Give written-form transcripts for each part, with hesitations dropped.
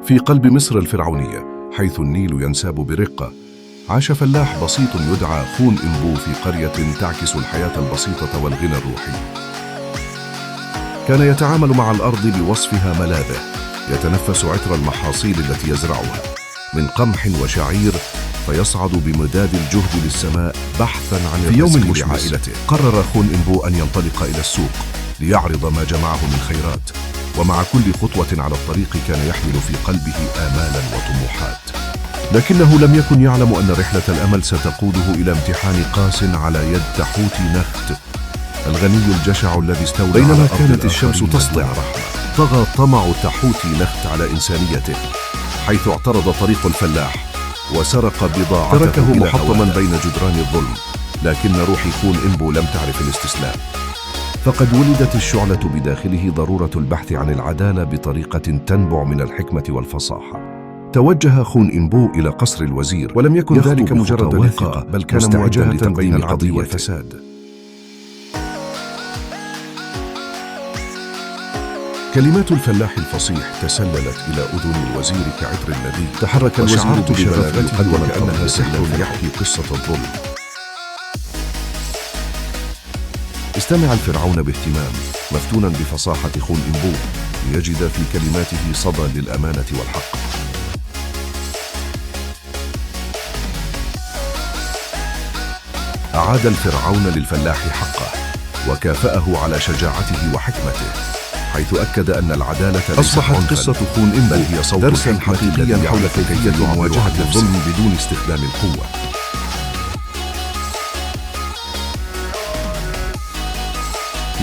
في قلب مصر الفرعونية حيث النيل ينساب برقة، عاش فلاح بسيط يدعى خون إنبو في قرية تعكس الحياة البسيطة والغنى الروحي. كان يتعامل مع الأرض بوصفها ملاذه، يتنفس عطر المحاصيل التي يزرعها من قمح وشعير، فيصعد بمداد الجهد للسماء بحثاً عن في يوم الرزق لعائلته. قرر خون إنبو أن ينطلق إلى السوق ليعرض ما جمعه من خيرات، ومع كل خطوة على الطريق كان يحمل في قلبه آمالاً وطموحات، لكنه لم يكن يعلم أن رحلة الأمل ستقوده إلى امتحان قاس على يد تحوت نخت، الغني الجشع الذي استولى. بينما كانت الشمس تسطع، طغى طمع تحوت نخت على إنسانيته، حيث اعترض طريق الفلاح وسرق بضاعته، تركه محطما بين جدران الظلم. لكن روح خون إنبو لم تعرف الاستسلام، فقد ولدت الشعلة بداخله ضرورة البحث عن العدالة بطريقة تنبع من الحكمة والفصاحة. توجه خون إنبو إلى قصر الوزير، ولم يكن ذلك مجرد لقاء، بل كان مواجهة بين العدل والفساد. كلمات الفلاح الفصيح تسللت إلى أذن الوزير كعطر الذي تحرك الوزير بشرافته وكأنها سحر يحكي قصة الظلم. استمع الفرعون باهتمام، مفتونا بفصاحة خون إنبو، ليجد في كلماته صدى للأمانة والحق. أعاد الفرعون للفلاح حقه، وكافأه على شجاعته وحكمته، حيث أكد أن العدالة أصبحت قصة خون إنبو هي صوت درساً حقيقياً حول كيفية مواجهة الظلم بدون استخدام القوة.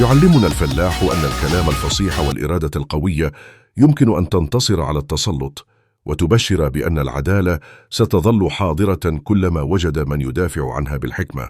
يعلمنا الفلاح أن الكلام الفصيح والإرادة القوية يمكن أن تنتصر على التسلط، وتبشر بأن العدالة ستظل حاضرة كلما وجد من يدافع عنها بالحكمة.